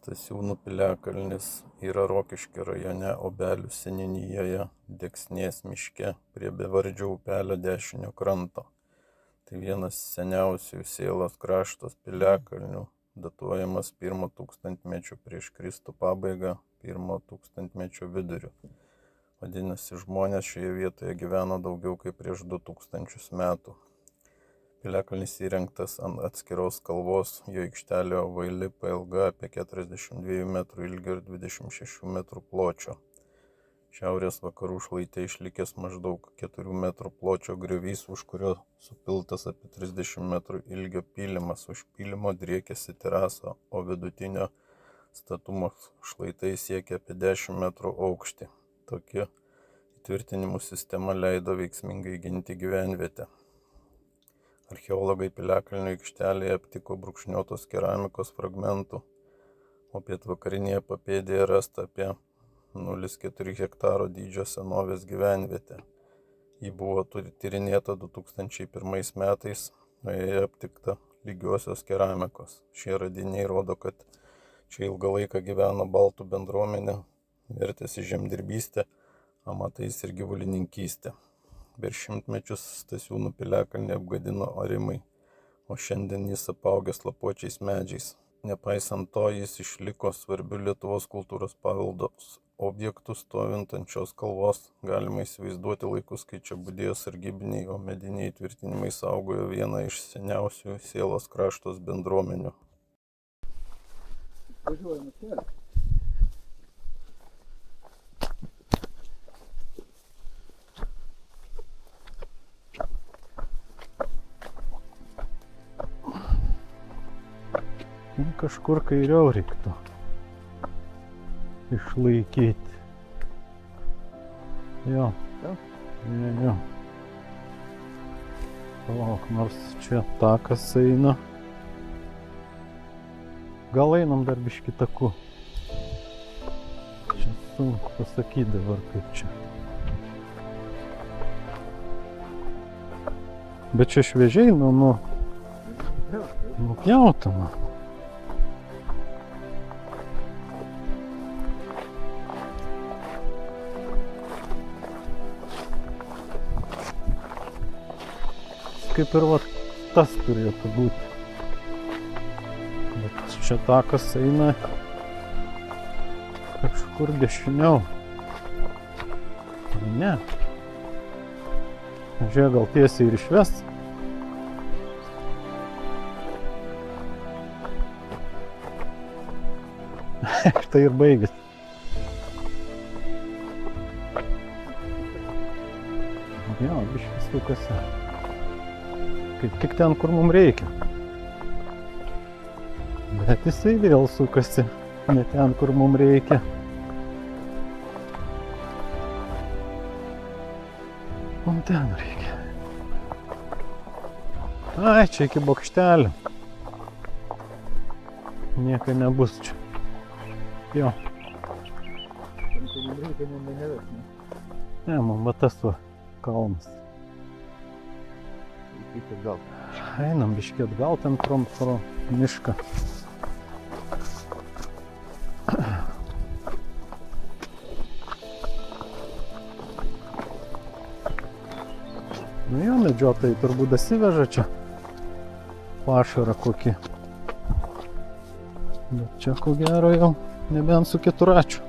Stasiūnų piliakalnis yra Rokiškio rajone Obelių seniūnijoje Deksnės miške prie bevardžio upelio dešinio kranto. Tai vienas seniausių Sėlos kraštos piliakalnių, datuojamas 1 tūkstantmečio prieš Kristų pabaigą, 1 tūkstantmečio viduriu. Vadinasi, žmonės šioje vietoje gyveno daugiau kaip prieš 2000 metų. Piliakalnis įrengtas ant atskiros kalvos, jo aikštelė ovaili, pailga apie 42 metrų ilgio ir 26 metrų pločio. Šiaurės vakarų šlaite išlikęs maždaug 4 metrų pločio griovys, už kurio supiltas apie 30 metrų ilgio pylimas. Už pylimo driekėsi terasa, o vidutinio statumo šlaitai siekia apie 10 metrų aukštį. Tokia įtvirtinimų sistema leido veiksmingai ginti gyvenvietę. Archeologai piliakalnio aikštelėje aptiko brūkšniotos keramikos fragmentų, o pietvakarinėje papėdėje rasta apie 0,4 hektaro dydžio senovės gyvenvietė. Ji buvo tyrinėta 2001 metais, o joje aptikta lygiosios keramikos. Šie radiniai rodo, kad čia ilgą laiką gyveno baltų bendruomenė, vertėsi žemdirbystė, amatais ir gyvulininkystė. Per šimtmečius Stasiūnų piliakalnį apgadino arimai, o šiandien jis apaugęs lapuočiais medžiais. Nepaisant to, jis išliko svarbiu Lietuvos kultūros paveldo objektų. Stovint ant šios kalvos galima įsivaizduoti laikus, kai čia budėjo sargybiniai, o mediniai tvirtinimai saugojo vieną iš seniausių Sėlos kraštos bendruomenių. Važiuojame kelią. Kažkur kairiau reiktų išlaikyti. Jo. Jo. Palauk, nors čia takas eina. Gal einam dar biškį taku. Čia sunku pasakyti dabar kaip čia. Bet čia šviežiai, nupjautama. Kaip ir tas turėtų būti. Bet čia takas eina kažkur dešiniau. Ne. Žiūrėk, gal tiesiai ir išves. Štai ir baigėsi. Jo, biškis sukasi. Kaip tik ten, kur mums reikia. Bet jisai vėl sukasi, ne ten, kur mums reikia. Mums ten reikia. Ai, čia iki bokštelio. Nieko nebus čia. Jo. Ten, kur mums reikia, mums neves, ne? Ne, mums va tas va kalnas. Gal. Einam biškį atgal ten pro mišką. Nu jo, medžiotojai turbūt dasiveža čia pašarą kokį. Bet čia ko gero jau nebent su keturačiu.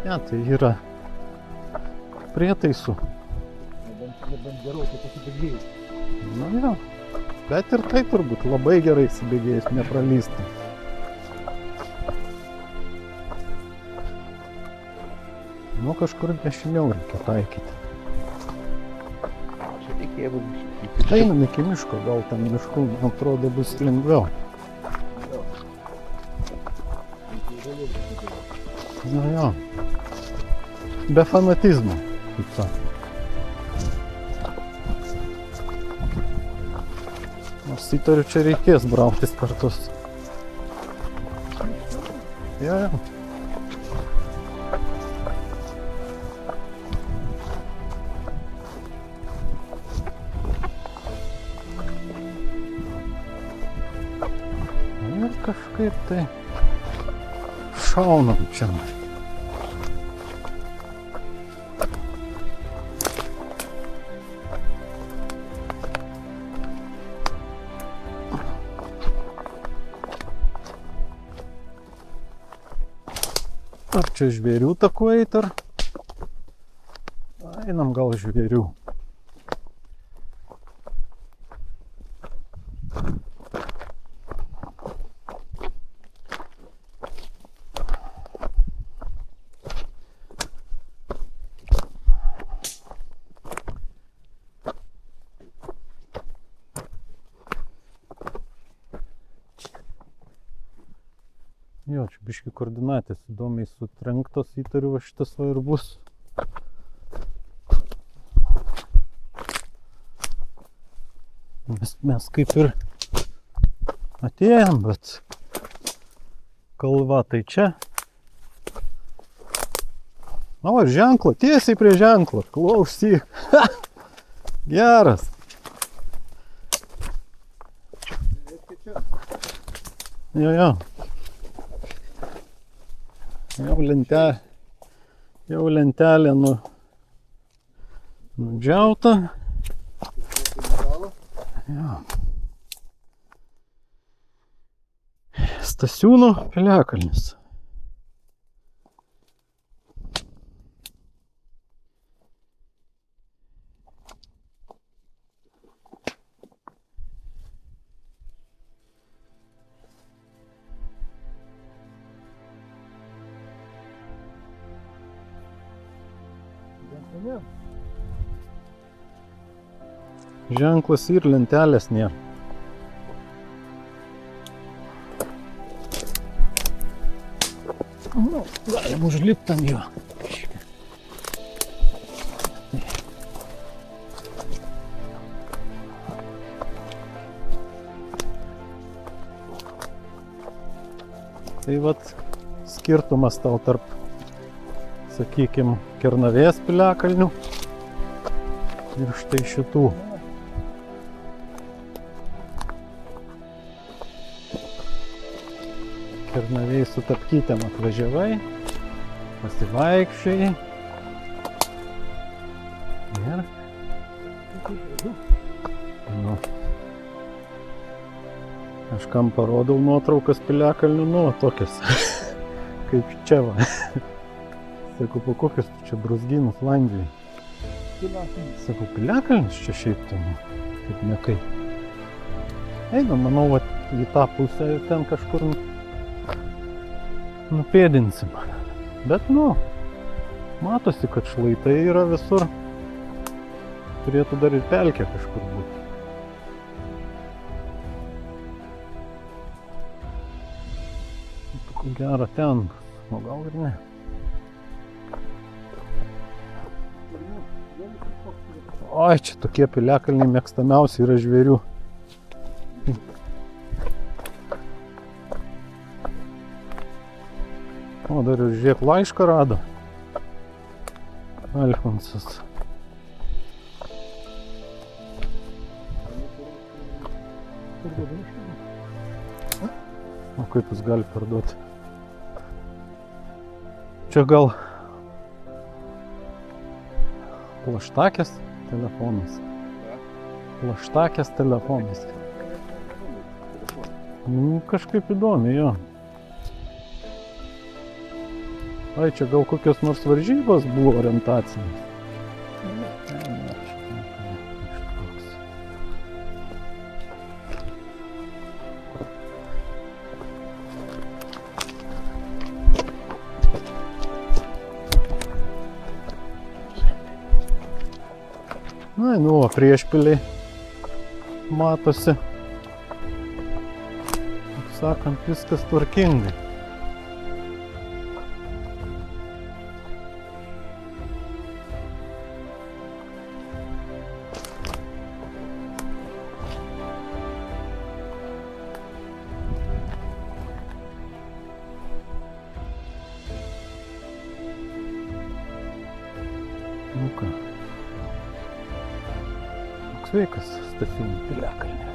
Ne, tai yra prietaisų. Nebent gerokai pasibėgėjus. Na jo, bet ir tai turbūt labai gerai įsibėgėjus, nepralystų. Nu kažkur dešiniau reikia taikyti. Čia reikėjo Einam iki miško, gal ten miškų, man atrodo, bus lengviau. Na jo, be fanatizmo, kaip sako. Nors įtariu, čia reikės brautis kartus. Jo. kažkaip tai šaunam čia. Ar čia žvėrių taku eit, ar? Einam gal žvėrių. Jo, čia biški koordinatės įdomiai sutrenktos, įtariu, va šitas va ir bus. Mes kaip ir atėjom, bet kalva tai čia. O, ir ženklo, tiesiai prie ženklo, klausyk. Geras. Jo. Jau lentelė nudžiauta. Jo. Stasiūno piliakalnis. Ženklas ir lentelės nėra. Nu, galim užlipti ant jo. Tai vat skirtumas tau tarp, sakykim, Kernavės piliakalnių ir štai šitų. Kernavėj su Tapkytėm atvažiavai, pasivaikščiai. Ir... Nu. Aš kam parodau nuotraukas piliakalnių, nu, tokias, kaip čia va. Sakau, po kokius čia brūzgynus Landijai. Sakau, piliakalnis čia šiaip ten, kaip nekai. Einam, manau, va, į tą pusę ir ten kažkur nupėdinsim. Bet, nu, matosi, kad šlaitai yra visur. Turėtų dar ir pelkė kažkur būti. Ko gero ten, o gal ir ne. Oi, čia tokie piliakalniai mėgstamiausi yra žvėrių. O, dar ir žiūrėk, laišką rado. Alfonsas. O kaip jis gali parduoti? Čia gal plaštakės telefonas. Plaštakės telefonas. Nu, kažkaip įdomi, jo. Ai, čia gal kokios nors varžybos buvo orientacinės. Na, nu, priešpiliai matosi. Kaip sakant, viskas tvarkingai. Nu ką. Sveikas, Stasiūnų piliakalne.